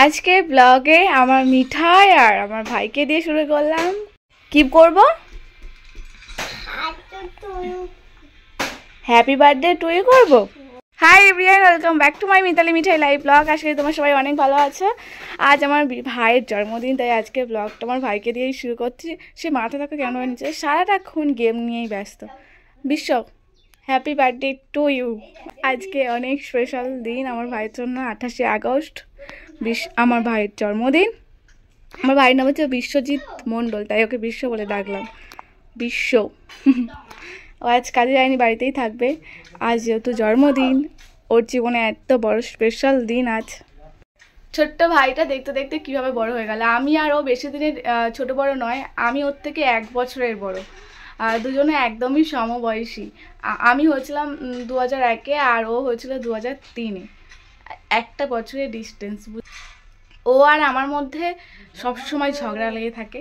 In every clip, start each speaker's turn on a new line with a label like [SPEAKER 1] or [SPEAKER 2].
[SPEAKER 1] আজকে ব্লগে আমার মিঠাই আর আমার ভাইকে দিয়ে শুরু করলাম। কি করব? হ্যাপি বার্থডে টু ইউ করব। Hi everyone, welcome back to my Mitali Mithai live blog. আজকে তোমার সবাই অনেক ভালো আছো। আজ আমার ভাইয়ের জন্মদিন, তাই আজকে ব্লগটা আমার ভাইকে দিয়েই শুরু করছি। সে মাথা থাকা কেন নিচ্ছে, সারাটাক্ষণ গেম নিয়েই ব্যস্ত। বিশ্ব, হ্যাপি বার্থডে টু ইউ। আজকে অনেক স্পেশাল দিন আমার ভাইয়ের জন্য। 28শে আগস্ট আমার ভাইয়ের জন্মদিন। আমার ভাইয়ের নাম হচ্ছে বিশ্বজিৎ মণ্ডল, তাই ওকে বিশ্ব বলে ডাকলাম। বিশ্ব ও আজ কাজে যায়নি, বাড়িতেই থাকবে। আজ যেহেতু জন্মদিন, ওর জীবনে এত বড় স্পেশাল দিন আজ। ছোট্ট ভাইটা দেখতে দেখতে কীভাবে বড় হয়ে গেল। আমি আর ও বেশি দিনের ছোট বড় নয়, আমি ওর থেকে 1 বছরের বড়। দুজনে একদমই সমবয়সী। আমি হয়েছিলাম 2001-এ আর ও হয়েছিল 2003-এ। 1 বছরের ডিস্টেন্স। ও আর আমার মধ্যে সবসময় ঝগড়া লেগে থাকে,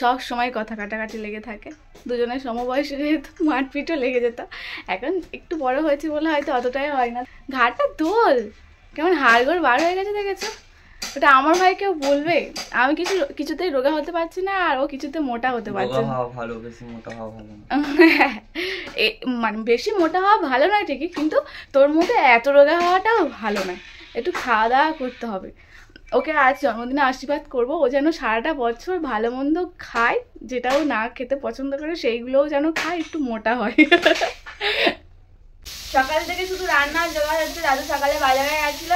[SPEAKER 1] সব সময় কথা কাটাকাটি লেগে থাকে। দুজনের সমবয়সী যেহেতু মারপিটও লেগে যেত। এখন একটু বড় হয়েছে বলে হয়তো অতটাই হয় না। ঘাটটা দোল কেমন হাড়গোড় বার হয়ে গেছে দেখেছো? ওটা আমার ভাই কেউ বলবে? আমি কিছুতেই রোগা হতে পারছি না, আর ও কিছুতে মোটা হতে পারছে না।
[SPEAKER 2] ভালো, বেশি মোটা হওয়া ভালো না।
[SPEAKER 1] মানে বেশি মোটা হওয়া ভালো নয় ঠিকই, কিন্তু তোর মধ্যে এত রোগা হওয়াটাও ভালো নয়। একটু খাওয়া দাওয়া করতে হবে। ওকে আজ জন্মদিনে আশীর্বাদ করবো, ও যেন সারাটা বছর ভালো মন্দ খায়, যেটাও না খেতে পছন্দ করে সেইগুলোও যেন খায়, একটু মোটা হয়। সকাল থেকে শুধু রান্নার জোগাড় হচ্ছে। দাদু সকালে বাজারে গেছিল,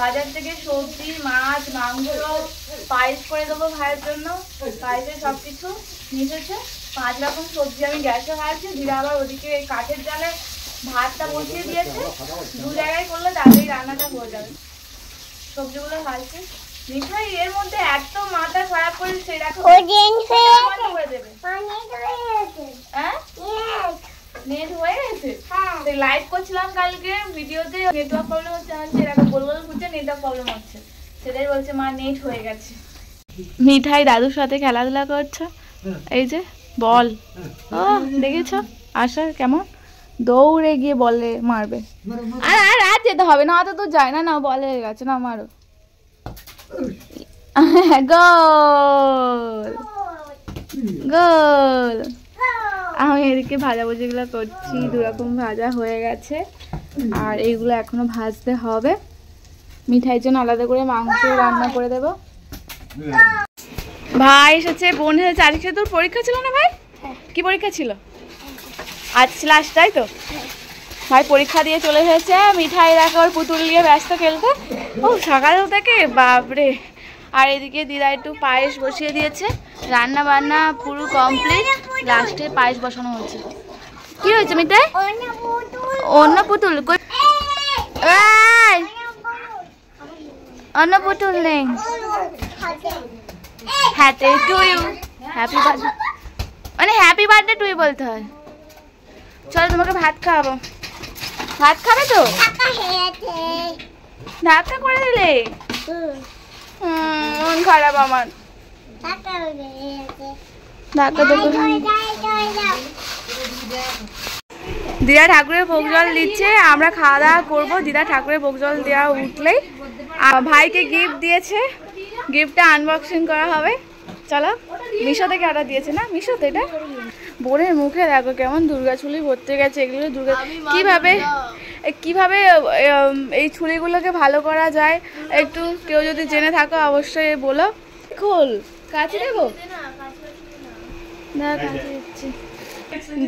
[SPEAKER 1] বাজার থেকে সবজি, মাছ, মাংস, পায়েস করে দেবো ভাইয়ের জন্য। পায়েসে সব কিছু মিশেছে। 5 রকম সবজি আমি গ্যাসে ভাজছি। দিদা আবার ওদিকে কাঠের জালে ভাতটা বসিয়ে দিয়েছে। 2 জায়গায় করলে তাড়াতাড়ি রান্নাটা হয়ে যাবে। সবজিগুলো ভাজছে। মিঠাই এর মধ্যে এত মাথা খারাপ করেছে, দেখো করে দেবে। হ্যাঁ, নেট হয়ে গেছে। লাইভ করছিলাম কালকে, ভিডিওতে নেটওয়ার্ক প্রবলেম হচ্ছে। এরকম গোল গোল ঘুরছে, নেটওয়ার্ক প্রবলেম হচ্ছে। সেটাই বলছে মা নেট হয়ে গেছে। মিঠাই দাদুর সাথে খেলাধুলা করছে। এই যে বল, ও দেখেছ আশা কেমন দৌড়ে গিয়ে বলে মারবে। আর আর যেতে হবে না, অত দূর যায় না। না বলে গেছে, না মারো। গোল গোল। আমি এদিকে ভাজাভুজিগুলো করছি। 2 রকম ভাজা হয়ে গেছে, আর এইগুলো এখনো ভাজতে হবে। মিঠাইয়ের জন্য আলাদা করে মাংস রান্না করে দেব। ভাই এসেছে, বোন এসেছে। আজকে তোর পরীক্ষা ছিল না ভাই? কি পরীক্ষা ছিল? আজ লাস্ট, তাই তো? ভাই পরীক্ষা দিয়ে চলে এসেছে। মিঠাই রাখা ওর পুতুল নিয়ে ব্যস্ত খেলতে। ও সকাল থেকে বাপরে। আর এদিকে দিদা একটু পায়েস বসিয়ে দিয়েছে। রান্না বান্না পুরো কমপ্লিট, লাস্টে পায়েস বসানো হচ্ছে। কি হয়েছে মিঠাই? অন্য পুতুল? অন্য পুতুল নেই। Happy to you, happy birthday, মানে হ্যাপি বার্থডে টু ইউ বলতে হয়। চলো তোমাকে ভাত খাওয়াবো। ভাত খাবে তো? ধাক্কা করে দিলে? মন খারাপ আমার। দিদা ঠাকুরের ভোগ জল দিচ্ছে, আমরা খাওয়া দাওয়া করবো। দিদা ঠাকুরের ভোগ জল দেওয়া উঠলেই ভাইকে গিফট দিয়েছে, গিফটটা আনবক্সিং করা হবে। চলো। মিশো থেকে অর্ডার দিয়েছে না? মিশো তো এটা। বোনের মুখে দেখো কেমন দুর্গা চুলি ভরতে গেছে। এগুলো দুর্গা কিভাবে এই চুলিগুলোকে ভালো করা যায়, একটু কেউ যদি জেনে থাকো অবশ্যই বলো। খোল, কাছে দেবো।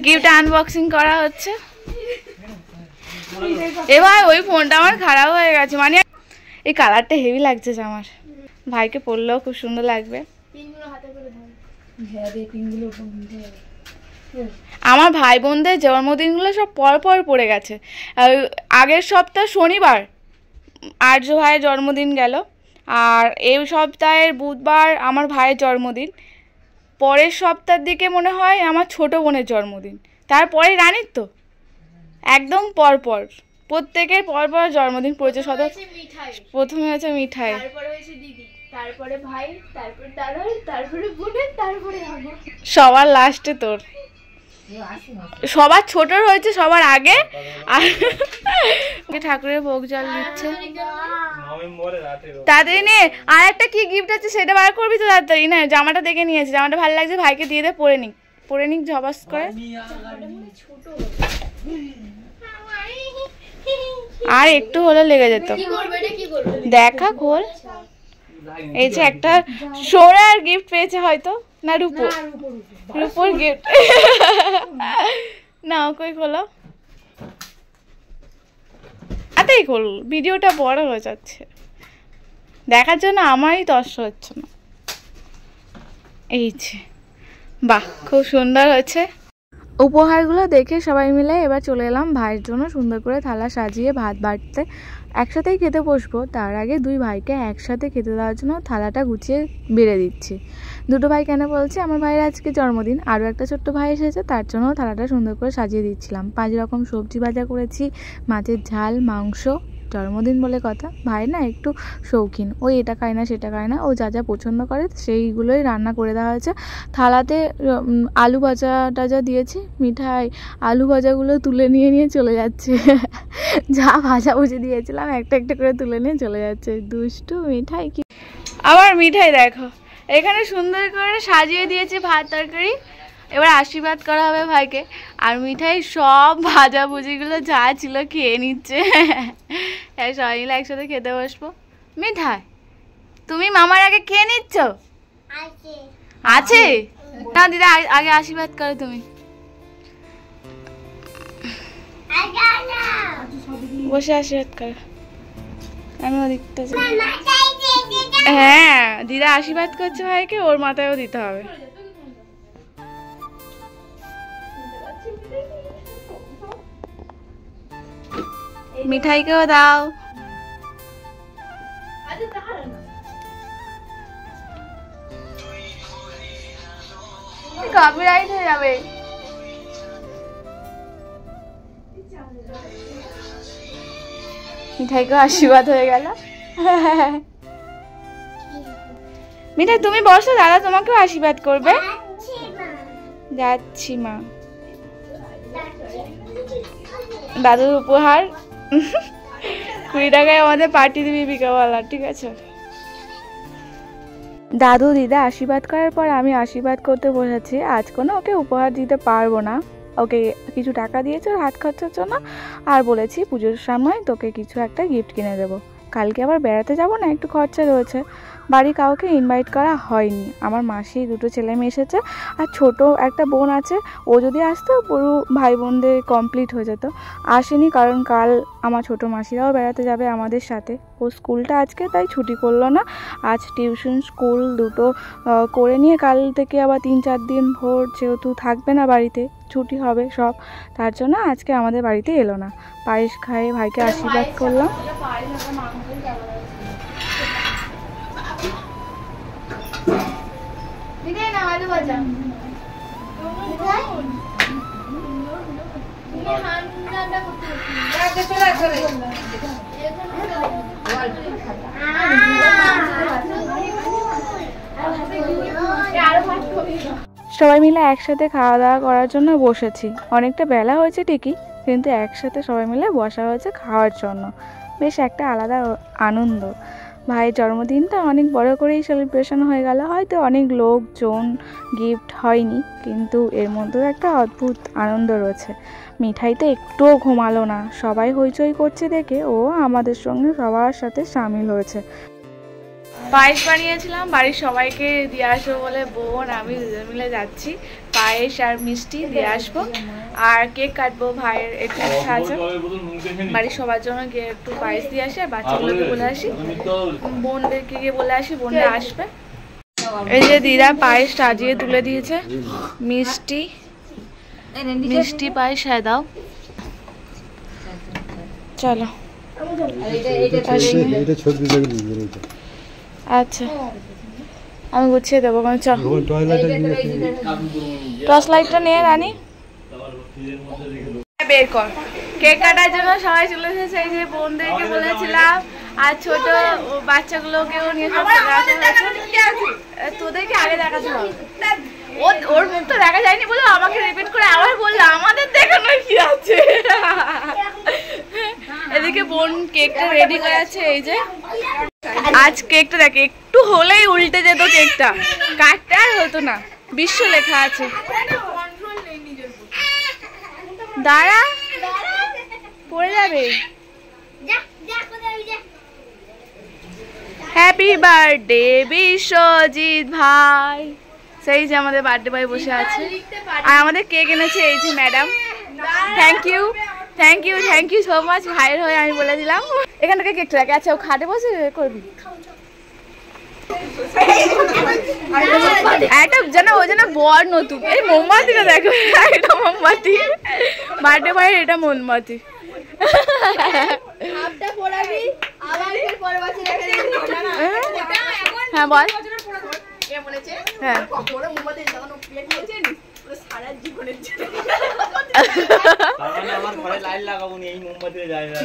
[SPEAKER 1] গিফট আনবক্সিং করা হচ্ছে। এবার ওই ফোনটা আমার খারাপ হয়ে গেছে, মানে এই কালারটা হেভি লাগছে আমার। ভাইকে পরলেও খুব সুন্দর লাগবে। আমার ভাই বোনদের জন্মদিনগুলো সব পর পড়ে গেছে। আগের সপ্তাহ শনিবার আর্য ভাইয়ের জন্মদিন গেল, আর এই সপ্তাহের বুধবার আমার ভাইয়ের জন্মদিন। পরের সপ্তাহের দিকে মনে হয় আমার ছোট বোনের জন্মদিন, তারপরে রানীর তো একদম পরপর প্রত্যেকের পরপর জন্মদিন পড়েছে। প্রথমে হচ্ছে মিঠাই, তারপরে হয়েছে দিদি, তারপরে ভাই, তারপরে দাদার, তারপরে বোনের, তারপরে সবার লাস্টে তোর। সবার ছোটর হয়েছে সবার আগে। আর ঠাকুরের ভোগ জল দিচ্ছে তাড়াতাড়ি নে। আর একটা কি গিফট আছে সেটা বার করবি তো তাড়াতাড়ি। না জামাটা দেখে নিয়েছি, জামাটা ভালো লাগছে, ভাইকে দিয়ে দে, পরে নিক ঝবাস করে। আর একটু হলে লেগে যেত। দেখা খোল। এই যে একটা সোনার গিফট পেয়েছে হয়তো, না রূপোর গিফট। না কই খোলো, আতেই খোল, ভিডিওটা বড় হয়ে যাচ্ছে, দেখার জন্য আমারই তস্য হচ্ছে না। এই যে বাহ, খুব সুন্দর হয়েছে। উপহারগুলো দেখে সবাই মিলে এবার চলে এলাম ভাইয়ের জন্য সুন্দর করে থালা সাজিয়ে ভাত বাড়তে। একসাথেই খেতে বসবো, তার আগে দুই ভাইকে একসাথে খেতে দেওয়ার জন্য থালাটা গুছিয়ে বেড়ে দিচ্ছি। দুটো ভাই কেন বলছি, আমার ভাইয়ের আজকে জন্মদিন, আরও একটা ছোট্ট ভাই এসেছে, তার জন্য থালাটা সুন্দর করে সাজিয়ে দিচ্ছিলাম। 5 রকম সবজি ভাজা করেছি, মাছের ঝাল, মাংস। জন্মদিন বলে কথা, ভাই না একটু শৌখিন, ওই এটা খায় না সেটা খায় না, ও যা যা পছন্দ করে সেইগুলোই রান্না করে দেওয়া হয়েছে। থালাতে আলু ভাজা টাজা দিয়েছি, মিঠাই আলু ভাজাগুলো তুলে নিয়ে চলে যাচ্ছে। যা ভাজা ভুজি দিয়েছিলাম একটা একটা করে তুলে নিয়ে চলে যাচ্ছে, দুষ্টু মিঠাই। কি আবার মিঠাই দেখো, এখানে সুন্দর করে সাজিয়ে দিয়েছি ভাত তরকারি। এবার আশীর্বাদ করা হবে ভাইকে, আর মিঠাই সব ভাজা ভুজিগুলো যা ছিল খেয়ে নিচ্ছে। সবাই মিলে একসাথে খেতে বসবো। মিঠাই তুমি মামার আগে খেয়ে নিচ্ছ? আছে না দিদা, আগে আশীর্বাদ করো তুমি। বসে আশীর্বাদ করো, আমি ওদিকটা যাই। হ্যাঁ দিদা আশীর্বাদ করছে ভাইকে, ওর মাথায়ও দিতে হবে। মিঠাইকেও দাও। কপিরাইট হয়ে যাবে। মিঠাইকেও আশীর্বাদ হয়ে গেল। মিঠাই তুমি বসো, দাদা তোমাকেও আশীর্বাদ করবে। যাচ্ছি মা। দাদুর উপহার 20 টাকায় আমাদের পার্টি দিবি বিকালবেলা, ঠিক আছে? দাদু দিদা আশীর্বাদ করার পর আমি আশীর্বাদ করতে বসেছি। আজ কোনো ওকে উপহার দিতে পারবো না, ওকে কিছু টাকা দিয়েছে ওর হাত খরচার জন্য, আর বলেছি পুজোর সময় তোকে কিছু একটা গিফট কিনে দেবো। কালকে আবার বেড়াতে যাব না, একটু খরচা রয়েছে। বাড়ি কাউকে ইনভাইট করা হয়নি, আমার মাসি 2 ছেলে মেয়ে এসেছে, আর ছোট একটা বোন আছে, ও যদি আসতো পুরো ভাই বোনদের কমপ্লিট হয়ে যেত। আসেনি কারণ কাল আমার ছোট মাসিরাও বেড়াতে যাবে আমাদের সাথে। ও স্কুলটা আজকে তাই ছুটি করলো না, আজ টিউশন স্কুল দুটো করে নিয়ে কাল থেকে আবার 3-4 দিন ভোর যেহেতু থাকবে না বাড়িতে, ছুটি হবে সব, তার জন্য আজকে আমাদের বাড়িতে এলো না। পায়েস খাইয়ে ভাইকে আশীর্বাদ করলাম। সবাই মিলে একসাথে খাওয়া দাওয়া করার জন্য বসেছি। অনেকটা বেলা হয়েছে ঠিকই, কিন্তু একসাথে সবাই মিলে বসা হয়েছে খাওয়ার জন্য। বেশ একটা আলাদা আনন্দ। ভাইয়ের জন্মদিনটা অনেক বড় করেই সেলিব্রেশন হয়ে গেল, হয়তো অনেক লোকজন, গিফট হয়নি, কিন্তু এর মধ্যেও একটা অদ্ভুত আনন্দ রয়েছে। মিঠাই তো একটুও ঘুমালো না, সবাই হইচই করছে দেখে ও আমাদের সঙ্গে সবার সাথে সামিল হয়েছে। পায়েস বানিয়েছিলাম, বাড়ির সবাইকে দিয়ে আসবো বলে বোন আমি দুজন মিলে যাচ্ছি। পায়েস আর মিষ্টি দিয়ে আসবো, আর কেক কাটবো। ভাইয়ের একটু ইচ্ছা আছে, বাড়ির সবার জন্য গিয়ে একটু পায়েস দিয়ে আসি, আর বাচ্চাগুলোকে বলে আসি, বোনদেরকে গিয়ে বলে আসি, বোনরা আসবে। এই যে দিদা পায়েস সাজিয়ে তুলে দিয়েছে, মিষ্টি মিষ্টি পায়েস দাও। চলো আচ্ছা আমি গুছিয়ে দেবো। টর্চ লাইটটা নিয়ে রানি বের কর। কেক কাটার জন্য সবাই চলে এসেছে, এই যে বোনদেরকে বলেছিলাম, আর ছোট বাচ্চাগুলোকেও নিয়ে সব চলে আসা হয়েছে। তোদেরকে আগে দেখাতে হবে, ওর মুখ তো দেখা যায়নি বলে আমাকে রিপিট করে আবার বললো আমাদের দেখানোর কি আছে। এদিকে বোন কেকটা রেডি করে আছে। এই যে আজ কেকটা দেখে একটু হলেই উল্টে যেত কেকটা, কাটতে আর হতো না। বিশ্ব লেখা আছে। দাঁড়া পড়ে যাবে। হ্যাপি বার্থডে বিশ্বজিৎ ভাই। সেই যে আমাদের বার্থডে বয় বসে আছে আর আমাদের কেক এনেছে এই যে madam. Thank you thank you thank you so much. ভাইয়ের হয়ে আমি বলে দিলাম। এখান থেকে কেকটা রাখে। আচ্ছা ও খাটে বসে করবি একটা যেন ও যেন বর নতুন। এই মোমবাতিটা দেখো, এটা মোমবাতি বার্থডে বয়ের, এটা মোমবাতি। হ্যাঁ বল। হ্যাঁ
[SPEAKER 2] আমার ঘরে লাইট লাগাবো নি, এই মোমবাতি যায় না।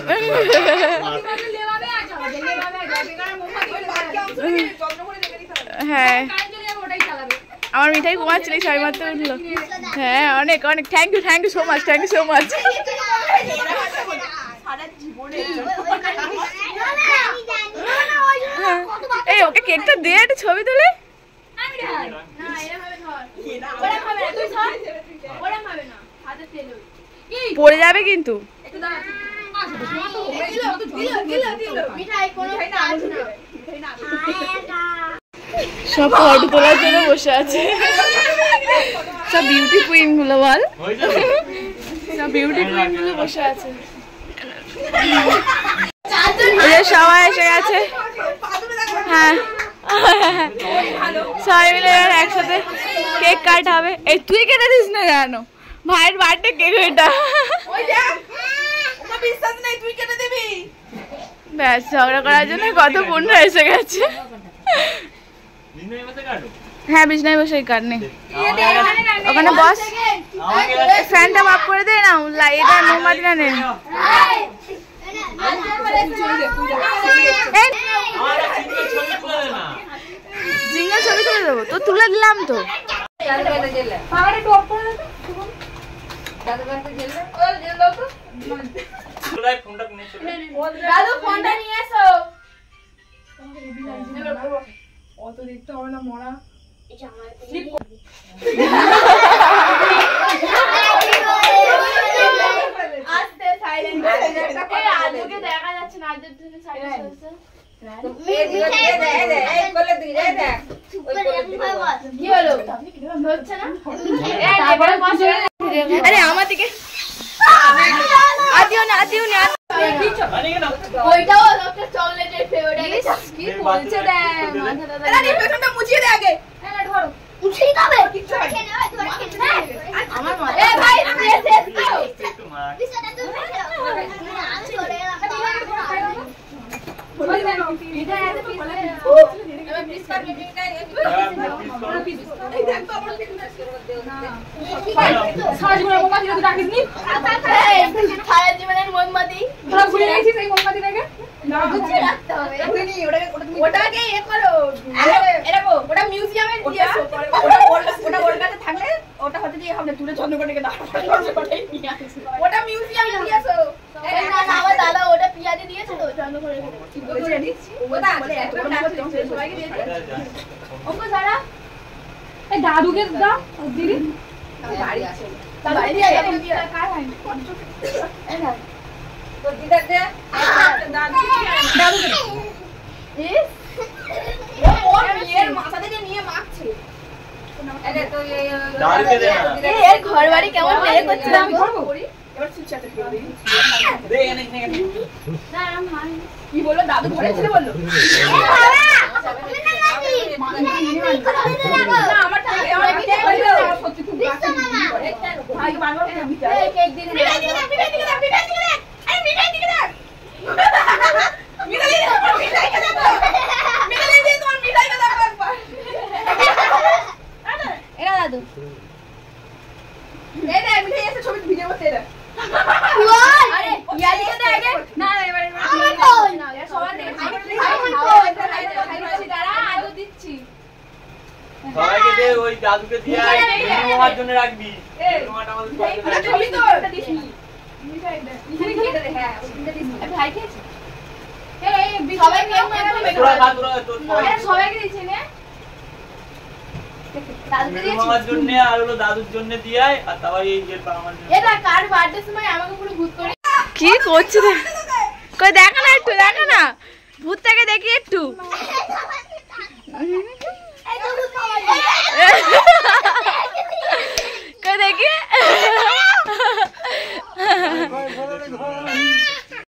[SPEAKER 1] হ্যাঁ আমার মিঠাই ঘুমাচ্ছিল সবাই মাত্র উঠলো। হ্যাঁ অনেক অনেক thank you so much, thank you so much. এই ওকে কেকটা দিয়ে একটা ছবি তুলে। পড়ে যাবে কিন্তু। সব ফটো তোলার জন্য বসে আছে, সব বিউটি কুইন গুলো। বল সব বিউটি কুইন গুলো বসে আছে। সবাই এসে গেছে। হ্যাঁ সবাই মিলে একসাথে কেক কাটাবে। এই তুই কেটে দিস না কেন? ভাইয়ের বার্থডে কেক এটা। ব্যাস ঝগড়া করার জন্য কত বোনরা এসে গেছে। হ্যাঁ বিছনায় বসে কাট নেই, ওখানে বস। ফ্যানটা মাফ করে দে না, এটা মোমবাতিটা নেই। জিঙ্গা ছবি তুলে দেবো তো, তুলে দিলাম তো। অত দেখতে হবে না মরা। দেখা যাচ্ছে না। কি হলো হচ্ছে না? আরে আমার দিকে আদিও না, আদিও না। ওইটাও একটা চকলেটের ফ্লেভার। কি বলছে দেখ, আরে পেছনটা মুছিয়ে দে আগে। হ্যাঁ ধরো মুছিয়ে দাও। কিছু খেয়ে নাও, তোমার খেতে দে। আমার মা এ ভাই শেষ দাও। বিছানা তো আমি চলে গেলাম। এটা এত বলে এবার প্লিজ কর মিটিংটা। এই দেখ তো আমার ফিটনেস সাজগুলো মোমবাতি তো রাখিস নি। সারা জীবনের মোমবাতি তোরা ভুলে গেছিস। এই মোমবাতিটাকে না গুছিয়ে রাখতে হবে। ভুলিনি ওটাকে এ করো। এরকম ওটা মিউজিয়ামে দিয়েছো। ওটা ওর কাছে থাকলে ওটা হতে দিয়ে হবে তুলে যত্ন করে দাও। ওটা মিউজিয়ামে দিয়েছো। না না আমার দাদা ওটা পিয়াজি দিয়েছে তো যত্ন করে ঠিক বলেছে। ওটা সবাইকে দিয়ে দে। ওকে সারা এই দাদুকে দাও দিদি। বাড়ি আছে বাড়ি দিয়ে কার হয় এই না তো দিদা দে দাদু দাদু এ ওর মেয়ের মাথা থেকে নিয়ে মাখছে। আরে তো এই দাদুকে দে না। এর ঘর বাড়ি কেমন প্লে করছে আমি ধরবো এবার চুপচাপ খেয়ে দে। দে এনে না আমি কি বললো দাদু ঘরে ছিল বললো। আমার টাকা আমার কি করলো সত্যি খুব গাছে ভাই বানর এই কেক দিন মিঠাই দিকে দাও মিঠাই দিকে দাও মিঠাই দিকে দাও আরে মিঠাই দিকে দাও মিঠাই দিকে দাও মিঠাই কে দাও মিঠাই দিয়ে তোমার মিঠাই কে দাও একবার। এরা দাদু এই দে মিঠাই এসে ছবি ভিডিও করতে দে। আরে ইয়া দিকে দে আগে না এবার আমার কই না সবাই দেখে খাই দাঁড়া আলু দিচ্ছি।
[SPEAKER 2] সবাইকে দে ওই ওই দাদুকে দিয়ে আয়, মিনু মামার জন্য রাখবি। মিনু মামাটা আমাদের ঘরে রাখবি। তোরা খা, তোরা তোর মিনু মামার জন্য আর হলো দাদুর জন্য দিয়ে আয়, আর তারপর এই যে আমার জন্য।
[SPEAKER 1] কি করছে কই দেখা না একটু দেখা না